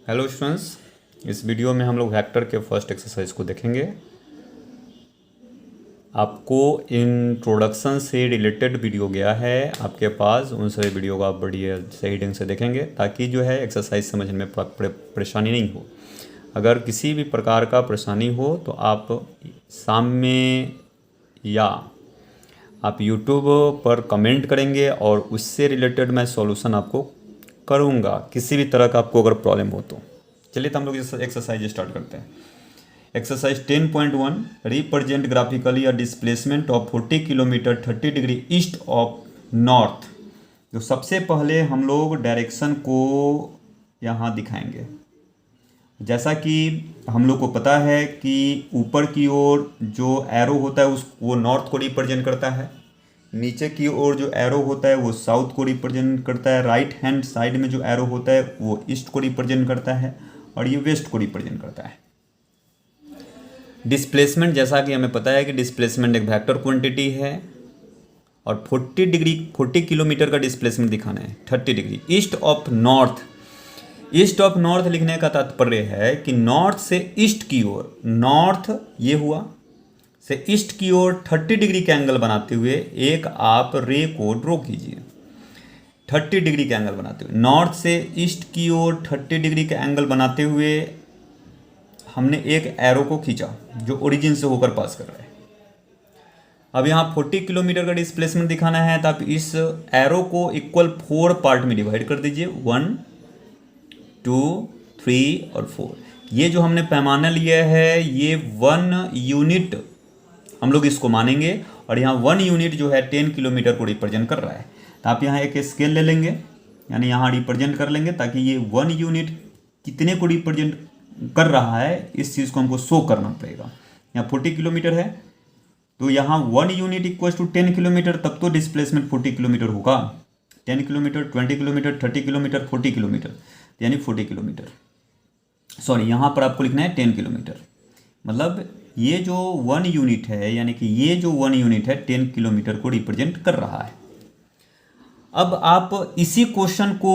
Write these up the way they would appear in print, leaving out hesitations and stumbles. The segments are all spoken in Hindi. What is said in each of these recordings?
हेलो स्टूडेंट्स, इस वीडियो में हम लोग वेक्टर के फर्स्ट एक्सरसाइज को देखेंगे। आपको इंट्रोडक्शन से रिलेटेड वीडियो गया है आपके पास, उन सारे वीडियो को आप बढ़िया सही ढंग से देखेंगे ताकि जो है एक्सरसाइज समझने में परेशानी नहीं हो। अगर किसी भी प्रकार का परेशानी हो तो आप शाम में या आप यूट्यूब पर कमेंट करेंगे और उससे रिलेटेड मैं सॉल्यूशन आपको करूँगा, किसी भी तरह का आपको अगर प्रॉब्लम हो तो। चलिए तो हम लोग एक्सरसाइज स्टार्ट करते हैं। Exercise 10.1 represent graphically a displacement of 40 kilometre 30 degree east of north. तो सबसे पहले हम लोग डायरेक्शन को यहाँ दिखाएंगे। जैसा कि हम लोग को पता है कि ऊपर की ओर जो एरो होता है वो नॉर्थ को रिप्रेजेंट करता है, नीचे की ओर जो एरो होता है वो साउथ को रिप्रेजेंट करता है, राइट हैंड साइड में जो एरो होता है वो ईस्ट को रिप्रेजेंट करता है और ये वेस्ट को रिप्रेजेंट करता है। डिस्प्लेसमेंट, जैसा कि हमें पता है कि डिस्प्लेसमेंट एक वेक्टर क्वांटिटी है और 40 किलोमीटर का डिस्प्लेसमेंट दिखाना है 30 degree east of north. East of north लिखने का तात्पर्य है कि नॉर्थ से ईस्ट की ओर, नॉर्थ ये हुआ से ईस्ट की ओर 30 डिग्री का एंगल बनाते हुए एक आप रे को ड्रॉ कीजिए। 30 डिग्री का एंगल बनाते हुए नॉर्थ से ईस्ट की ओर 30 डिग्री का एंगल बनाते हुए हमने एक एरो को खींचा जो ओरिजिन से होकर पास कर रहा है। अब यहाँ 40 किलोमीटर का डिस्प्लेसमेंट दिखाना है तो आप इस एरो को इक्वल 4 पार्ट में डिवाइड कर दीजिए, 1 2 3 और 4। ये जो हमने पैमाना लिया है ये 1 यूनिट हम लोग इसको मानेंगे और यहाँ 1 यूनिट जो है 10 किलोमीटर को रिप्रेजेंट कर रहा है। तो आप यहाँ एक स्केल ले लेंगे, यानी यहाँ रिप्रेजेंट कर लेंगे ताकि ये 1 यूनिट कितने को रिप्रेजेंट कर रहा है इस चीज़ को हमको शो करना पड़ेगा। यहाँ 40 किलोमीटर है तो यहाँ 1 यूनिट इक्वल टू 10 किलोमीटर, तब तो डिस्प्लेसमेंट 40 किलोमीटर होगा। 10 किलोमीटर, 20 किलोमीटर, 30 किलोमीटर, 40 किलोमीटर, यानी 40 किलोमीटर। सॉरी, यहाँ पर आपको लिखना है 10 किलोमीटर। मतलब ये जो 1 यूनिट है, यानी कि ये जो 1 यूनिट है 10 किलोमीटर को रिप्रेजेंट कर रहा है। अब आप इसी क्वेश्चन को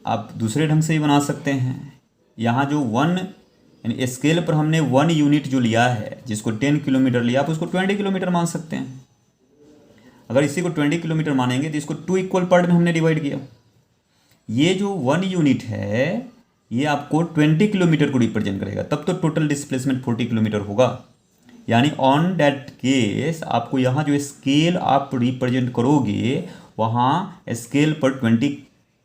आप दूसरे ढंग से ही बना सकते हैं। यहाँ जो 1 यानी स्केल पर हमने 1 यूनिट जो लिया है, जिसको 10 किलोमीटर लिया, आप उसको 20 किलोमीटर मान सकते हैं। अगर इसी को 20 किलोमीटर मानेंगे तो इसको 2 इक्वल पार्ट में हमने डिवाइड किया। ये जो 1 यूनिट है ये आपको 20 किलोमीटर को रिप्रेजेंट करेगा, तब तो टोटल डिस्प्लेसमेंट 40 किलोमीटर होगा। यानी ऑन दैट केस आपको यहाँ जो स्केल आप रिप्रेजेंट करोगे वहाँ स्केल पर 20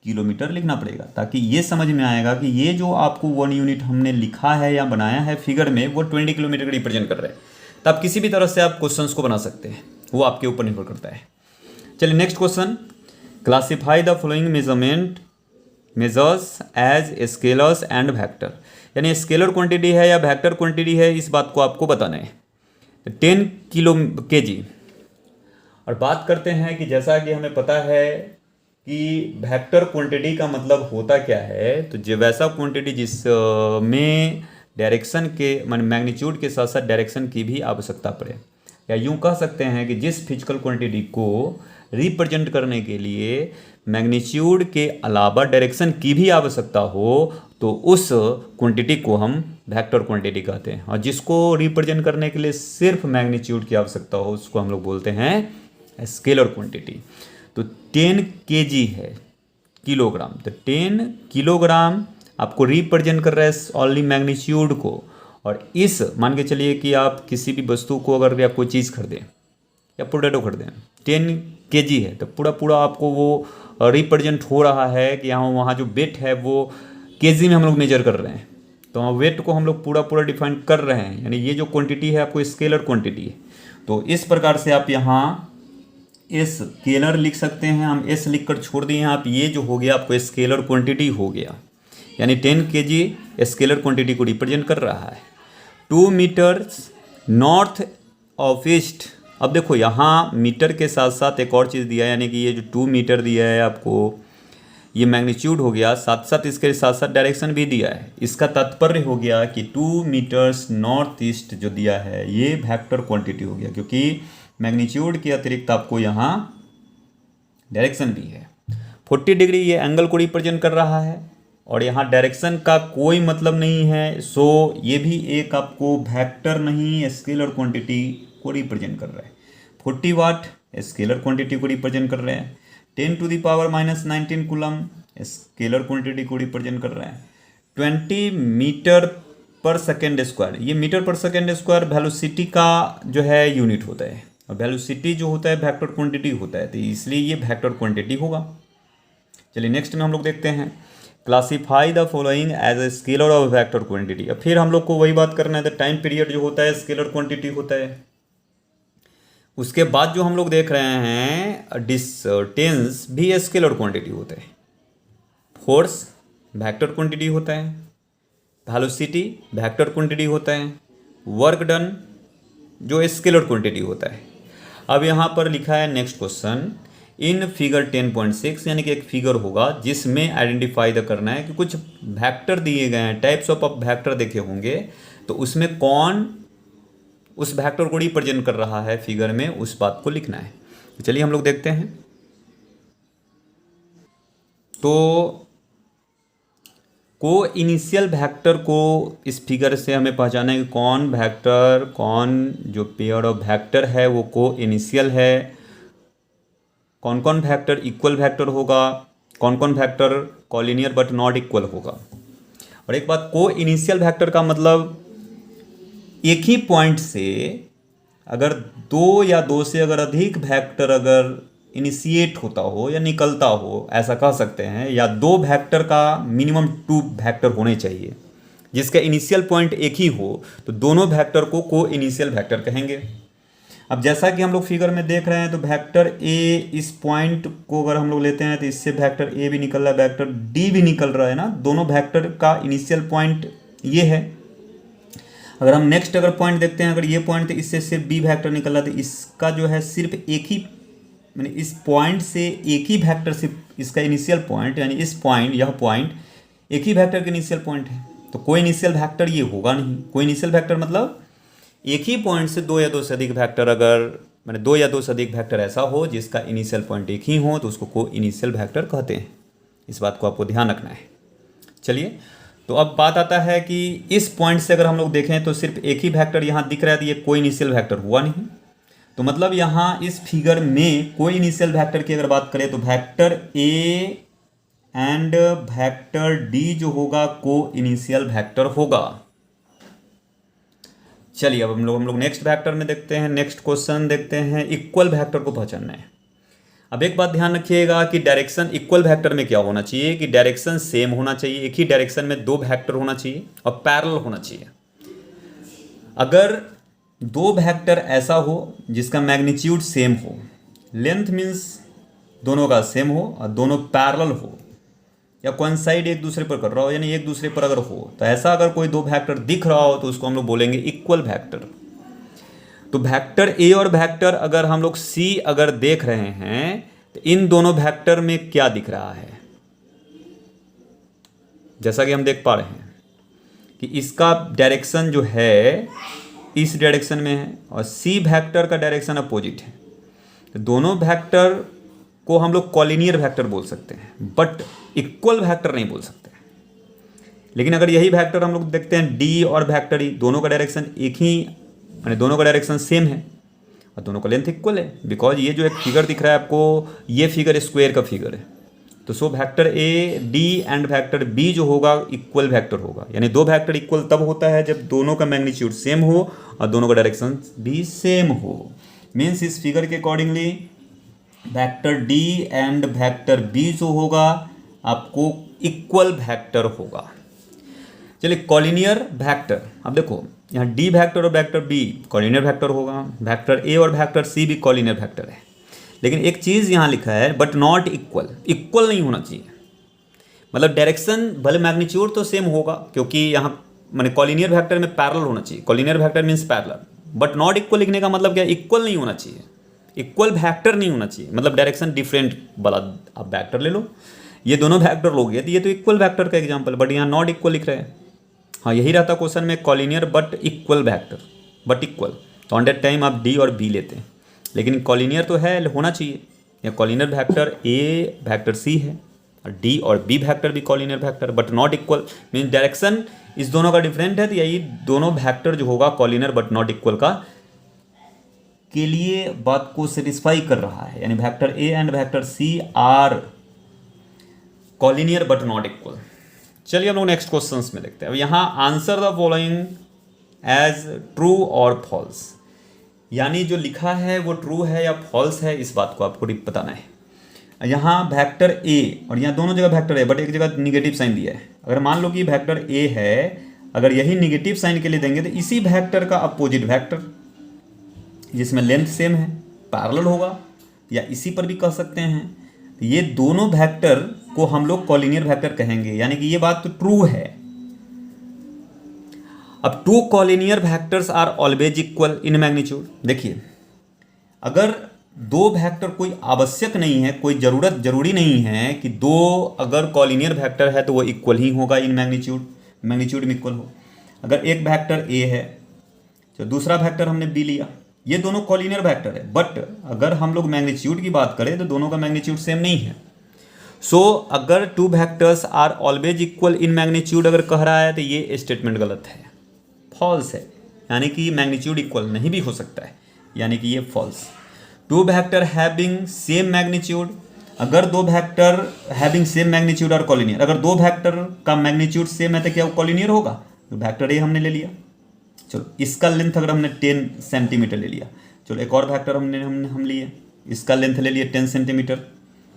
किलोमीटर लिखना पड़ेगा, ताकि ये समझ में आएगा कि ये जो आपको 1 यूनिट हमने लिखा है या बनाया है फिगर में वो 20 किलोमीटर का रिप्रेजेंट कर रहा है। तो आप किसी भी तरह से आप क्वेश्चंस को बना सकते हैं, वो आपके ऊपर निर्भर करता है। चलिए next question, classify the following measures as scalars and vector. यानी स्केलर क्वांटिटी है या वेक्टर क्वांटिटी है, इस बात को आपको बताना है। 10 kg। और बात करते हैं कि जैसा कि हमें पता है कि वेक्टर क्वांटिटी का मतलब होता क्या है, तो जो वैसा क्वांटिटी जिसमें डायरेक्शन के मैग्नीट्यूड के साथ साथ डायरेक्शन की भी आवश्यकता पड़े, या यूँ कह सकते हैं कि जिस फिजिकल क्वांटिटी को रिप्रेजेंट करने के लिए मैग्नीट्यूड के अलावा डायरेक्शन की भी आवश्यकता हो तो उस क्वांटिटी को हम वेक्टर क्वांटिटी कहते हैं। और जिसको रिप्रेजेंट करने के लिए सिर्फ मैग्नीट्यूड की आवश्यकता हो उसको हम लोग बोलते हैं स्केलर क्वांटिटी। तो 10 kg है, किलोग्राम, तो 10 किलोग्राम आपको रिप्रेजेंट कर रहा है ओनली मैग्नीट्यूड को। और इस मान के चलिए कि आप किसी भी वस्तु को अगर आप कोई चीज़ खरीदें या पोटैटो खरीदें, 10 kg है तो पूरा आपको वो रिप्रेजेंट हो रहा है कि यहाँ वहाँ जो वेट है वो केजी में हम लोग मेजर कर रहे हैं, तो वेट को हम लोग पूरा डिफाइन कर रहे हैं। यानी ये जो क्वांटिटी है आपको स्केलर क्वांटिटी है। तो इस प्रकार से आप यहाँ स्केलर लिख सकते हैं, हम एस लिख कर छोड़ दिए हैं आप, ये जो हो गया आपको स्केलर क्वांटिटी हो गया। यानी 10 kg स्केलर क्वांटिटी को रिप्रेजेंट कर रहा है। 2 मीटर्स नॉर्थ ऑफ ईस्ट। अब देखो यहाँ मीटर के साथ साथ एक और चीज़ दिया है, यानी कि ये जो 2 मीटर दिया है आपको, ये मैग्नीट्यूड हो गया, साथ साथ इसके साथ साथ डायरेक्शन भी दिया है। इसका तात्पर्य हो गया कि 2 मीटर्स नॉर्थ ईस्ट जो दिया है ये वेक्टर क्वांटिटी हो गया, क्योंकि मैग्नीट्यूड के अतिरिक्त आपको यहाँ डायरेक्शन भी है। 40 डिग्री ये एंगल को रिप्रेजेंट कर रहा है, और यहाँ डायरेक्शन का कोई मतलब नहीं है, सो ये भी एक आपको वेक्टर नहीं स्केलर क्वांटिटी को रिप्रेजेंट कर रहा है। 40 वाट स्केलर क्वांटिटी को रिप्रेजेंट कर रहे हैं। 10⁻⁻19 कूलम स्केलर क्वांटिटी को रिप्रेजेंट कर रहा है। 20 मीटर पर सेकेंड स्क्वायर, ये मीटर पर सेकेंड स्क्वायर वेलोसिटी का जो है यूनिट होता है, और वेलोसिटी जो होता है वेक्टर क्वांटिटी होता है, तो इसलिए ये वेक्टर क्वांटिटी होगा। चलिए नेक्स्ट में हम लोग देखते हैं, classify the following as a scalar of vector quantity. अब फिर हम लोग को वही बात करना है, द टाइम पीरियड जो होता है स्केलर क्वांटिटी होता है। उसके बाद जो हम लोग देख रहे हैं डिस्टेंस भी स्केलर क्वांटिटी होता है, फोर्स वेक्टर क्वांटिटी होता है, वेलोसिटी वेक्टर क्वांटिटी होता है, वर्क डन जो स्केलर क्वांटिटी होता है। अब यहाँ पर लिखा है नेक्स्ट क्वेश्चन, इन फिगर 10.6 यानी कि एक फिगर होगा जिसमें आइडेंटिफाई करना है कि कुछ वेक्टर दिए गए हैं, टाइप्स ऑफ वेक्टर देखे होंगे, तो उसमें कौन उस वेक्टर को रिप्रेजेंट कर रहा है फिगर में, उस बात को लिखना है। तो चलिए हम लोग देखते हैं। तो को इनिशियल वेक्टर को इस फिगर से हमें पहचाना है कि कौन वेक्टर, कौन जो पेयर ऑफ वेक्टर है वो को इनिशियल है, कौन कौन वेक्टर इक्वल वेक्टर होगा, कौन कौन vector collinear but not equal होगा। और एक बात, को इनिशियल वेक्टर का मतलब एक ही पॉइंट से अगर दो या दो से अगर अधिक वेक्टर अगर इनिशिएट होता हो या निकलता हो, ऐसा कह सकते हैं, या दो वेक्टर का मिनिमम 2 वेक्टर होने चाहिए जिसका इनिशियल पॉइंट एक ही हो, तो दोनों वेक्टर को इनिशियल वेक्टर कहेंगे। अब जैसा कि हम लोग फिगर में देख रहे हैं, तो वेक्टर ए इस पॉइंट को अगर हम लोग लेते हैं तो इससे वेक्टर ए भी निकल रहा है, वेक्टर डी भी निकल रहा है ना, दोनों वेक्टर का इनिशियल पॉइंट ये है। अगर हम नेक्स्ट अगर पॉइंट देखते हैं, अगर ये पॉइंट तो इससे सिर्फ बी वेक्टर निकल रहा है, तो इसका जो है सिर्फ एक ही, मैंने इस पॉइंट से एक ही वेक्टर, सिर्फ इसका इनिशियल पॉइंट यानी इस पॉइंट, यह पॉइंट एक ही वेक्टर का इनिशियल पॉइंट है, तो कोई इनिशियल वेक्टर ये होगा नहीं। कोई इनिशियल वेक्टर मतलब एक ही पॉइंट से दो या दो से अधिक वेक्टर, अगर मैंने दो या दो से अधिक वेक्टर ऐसा हो जिसका इनिशियल पॉइंट एक ही हो, तो उसको को इनिशियल वेक्टर कहते हैं। इस बात को आपको ध्यान रखना है। चलिए, तो अब बात आता है कि इस पॉइंट से अगर हम लोग देखें तो सिर्फ एक ही वेक्टर यहाँ दिख रहा है, तो ये कोई इनिशियल वेक्टर हुआ नहीं। तो मतलब यहाँ इस फिगर में कोई इनिशियल वेक्टर की अगर बात करें तो vector A and vector D जो होगा को इनिशियल वेक्टर होगा। चलिए अब हम लोग नेक्स्ट वेक्टर में देखते हैं, नेक्स्ट क्वेश्चन देखते हैं, इक्वल वेक्टर को पहचानना है। अब एक बात ध्यान रखिएगा कि डायरेक्शन इक्वल वेक्टर में क्या होना चाहिए कि डायरेक्शन सेम होना चाहिए, एक ही डायरेक्शन में दो वेक्टर होना चाहिए और पैरेलल होना चाहिए। अगर दो वेक्टर ऐसा हो जिसका मैग्नीट्यूड सेम हो, लेंथ मीन्स दोनों का सेम हो और दोनों पैरेलल हो या कोइंसाइड एक दूसरे पर कर रहा हो, यानी एक दूसरे पर अगर हो, तो ऐसा अगर कोई दो वेक्टर दिख रहा हो तो उसको हम लोग बोलेंगे इक्वल वेक्टर। तो वेक्टर ए और वेक्टर अगर हम लोग सी अगर देख रहे हैं तो इन दोनों वेक्टर में क्या दिख रहा है, जैसा कि हम देख पा रहे हैं कि इसका डायरेक्शन जो है इस डायरेक्शन में है और सी वेक्टर का डायरेक्शन अपोजिट है। तो दोनों वेक्टर को हम लोग कॉलिनियर वेक्टर बोल सकते हैं, बट इक्वल वेक्टर नहीं बोल सकते। लेकिन अगर यही वेक्टर हम लोग देखते हैं डी और वेक्टर ई, दोनों का डायरेक्शन एक ही, यानी दोनों का डायरेक्शन सेम है और दोनों का लेंथ इक्वल है, बिकॉज ये जो एक फिगर दिख रहा है आपको, ये फिगर स्क्वायर का फिगर है। तो so vector A D and vector B जो होगा इक्वल वेक्टर होगा, यानी दो वेक्टर इक्वल तब होता है जब दोनों का मैग्नीट्यूड सेम हो और दोनों का डायरेक्शन भी सेम हो। मीन्स इस फिगर के accordingly vector D and vector B जो होगा आपको इक्वल वेक्टर होगा। चलिए कॉलिनियर वेक्टर, अब देखो यहाँ डी वेक्टर और वेक्टर बी कॉलिनियर वेक्टर होगा, वेक्टर ए और वेक्टर सी भी कॉलिनियर वेक्टर है। लेकिन एक चीज़ यहाँ लिखा है बट नॉट इक्वल, इक्वल नहीं होना चाहिए। मतलब डायरेक्शन भले मैग्नीट्यूड तो सेम होगा, क्योंकि यहाँ मैंने कॉलिनियर वेक्टर में पैरेलल होना चाहिए, collinear vector means parallel, but not equal लिखने का मतलब क्या, इक्वल नहीं होना चाहिए, इक्वल वेक्टर नहीं होना चाहिए। मतलब डायरेक्शन डिफरेंट वाला आप वेक्टर ले लो, ये दोनों वेक्टर लोगे तो ये तो इक्वल वेक्टर का एग्जांपल, बट यहाँ नॉट इक्वल लिख रहे हैं। हाँ यही रहता क्वेश्चन में, collinear but equal vector, but equal, तो ऑन दैट टाइम आप डी और बी लेते हैं। लेकिन कॉलिनियर तो है, होना चाहिए, या collinear vector A vector C है और डी और बी वेक्टर भी collinear vector but not equal, means direction इस दोनों का डिफरेंट है, तो यही दोनों वेक्टर जो होगा कॉलिनियर बट नॉट इक्वल का के लिए बात को सेटिस्फाई कर रहा है, यानी vector A and vector C are collinear but not equal. चलिए हम लोग नेक्स्ट क्वेश्चंस में देखते हैं। अब यहाँ answer the following as true और फॉल्स, यानी जो लिखा है वो ट्रू है या फॉल्स है, इस बात को आपको बताना है। यहाँ वेक्टर ए और यहाँ दोनों जगह वेक्टर है बट एक जगह निगेटिव साइन दिया है। अगर मान लो कि वेक्टर ए है, अगर यही निगेटिव साइन के लिए देंगे तो इसी वेक्टर का अपोजिट वेक्टर जिसमें लेंथ सेम है पैरेलल होगा, या इसी पर भी कह सकते हैं। तो ये दोनों वेक्टर को हम लोग कॉलिनियर वेक्टर कहेंगे, यानी कि ये बात तो ट्रू है। अब two collinear vectors are always equal in magnitude. देखिए, अगर दो वेक्टर कोई आवश्यक नहीं है, कोई जरूरी नहीं है कि दो अगर कॉलिनियर वेक्टर है तो वो इक्वल ही होगा इन मैग्नीट्यूड में इक्वल हो। अगर एक वेक्टर ए है तो दूसरा वेक्टर हमने बी लिया, ये दोनों कॉलिनियर वेक्टर है, बट अगर हम लोग मैग्नीट्यूड की बात करें तो दोनों का मैग्नीट्यूड सेम नहीं है। सो अगर two vectors are always equal in magnitude अगर कह रहा है तो ये स्टेटमेंट गलत है, फॉल्स है, यानी कि मैग्नीट्यूड इक्वल नहीं भी हो सकता है, यानी कि ये false. Two vector having same magnitude, अगर दो वेक्टर हैविंग सेम मैग्नीट्यूड और कॉलिनियर, अगर दो वेक्टर का मैग्नीट्यूड सेम है तो क्या वो कॉलिनियर होगा? तो वेक्टर ए हमने ले लिया, चलो इसका लेंथ अगर हमने 10 सेंटीमीटर ले लिया, चलो एक और वेक्टर हम लिए, इसका लेंथ ले लिया 10 सेंटीमीटर,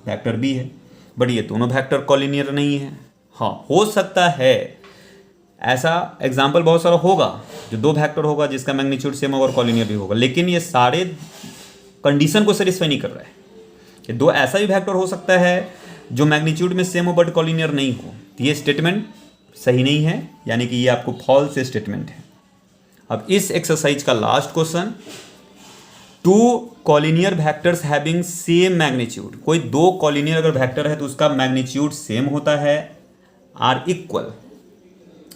वेक्टर बी है, बट ये दोनों वेक्टर कॉलिनियर नहीं है। हाँ, हो सकता है ऐसा एग्जाम्पल बहुत सारा होगा जो दो वेक्टर होगा जिसका मैग्नीट्यूड सेम होगा और कॉलिनियर भी होगा, लेकिन ये सारे कंडीशन को सेटिस्फाई नहीं कर रहा है। कि दो ऐसा भी वेक्टर हो सकता है जो मैग्नीट्यूड में सेम हो बट कॉलिनियर नहीं हो, तो ये स्टेटमेंट सही नहीं है, यानी कि ये आपको फॉल्स स्टेटमेंट है। अब इस एक्सरसाइज का last question, two collinear vectors having same magnitude, कोई दो कॉलिनियर अगर वेक्टर है तो उसका मैग्नीट्यूड सेम होता है, आर इक्वल।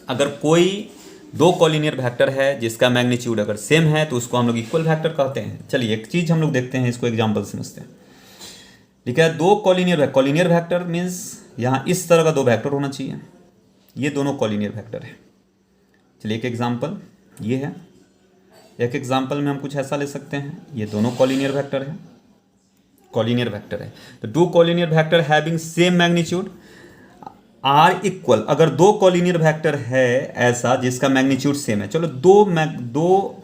अगर कोई दो कॉलिनियर वेक्टर है जिसका मैग्नीट्यूड अगर सेम है तो उसको हम लोग इक्वल वेक्टर कहते हैं। चलिए एक चीज हम लोग देखते हैं, इसको एग्जांपल समझते हैं। ठीक है, दो कॉलिनियर वेक्टर मीन्स यहाँ इस तरह का दो वेक्टर होना चाहिए, ये दोनों कॉलिनियर वेक्टर है। चलिए एक एग्जांपल ये है, एक एग्जांपल में हम कुछ ऐसा ले सकते हैं, ये दोनों कॉलिनियर वेक्टर है, तो two collinear vector having same magnitude are equal. अगर दो कॉलिनियर वेक्टर है ऐसा जिसका मैग्नीट्यूड सेम है, चलो दो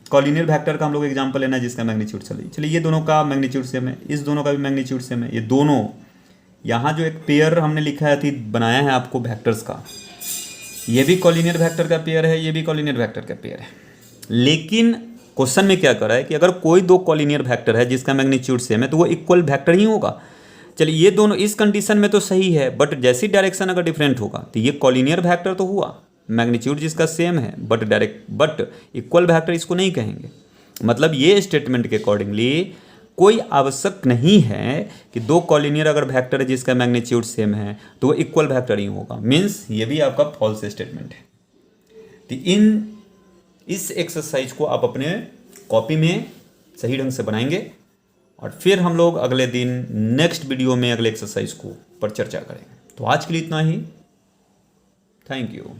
कॉलिनियर वेक्टर का हम लोग एग्जांपल लेना है जिसका मैग्नीट्यूड, चलिए ये दोनों का मैग्नीट्यूड सेम है, इस दोनों का भी मैग्नीट्यूड सेम है, ये दोनों, यहाँ जो एक पेयर हमने लिखा है बनाया है आपको वेक्टर्स का, ये भी कॉलिनियर वेक्टर का पेयर है, ये भी कॉलिनियर वेक्टर का पेयर है। लेकिन क्वेश्चन में क्या कर रहा है कि अगर कोई दो कॉलिनियर वेक्टर है जिसका मैग्नीट्यूड सेम है तो वो इक्वल वेक्टर ही होगा। चलिए ये दोनों इस कंडीशन में तो सही है, बट जैसी डायरेक्शन अगर डिफरेंट होगा तो ये कॉलिनियर वेक्टर तो हुआ, मैग्नीट्यूड जिसका सेम है, बट इक्वल वेक्टर इसको नहीं कहेंगे। मतलब ये स्टेटमेंट के अकॉर्डिंगली कोई आवश्यक नहीं है कि दो कॉलिनियर अगर वेक्टर है जिसका मैग्नीट्यूड सेम है तो वो इक्वल वेक्टर ही होगा, मीन्स ये भी आपका फॉल्स स्टेटमेंट है। तो इस एक्सरसाइज को आप अपने कॉपी में सही ढंग से बनाएंगे और फिर हम लोग अगले दिन नेक्स्ट वीडियो में अगले एक्सरसाइज को पर चर्चा करेंगे। तो आज के लिए इतना ही, थैंक यू।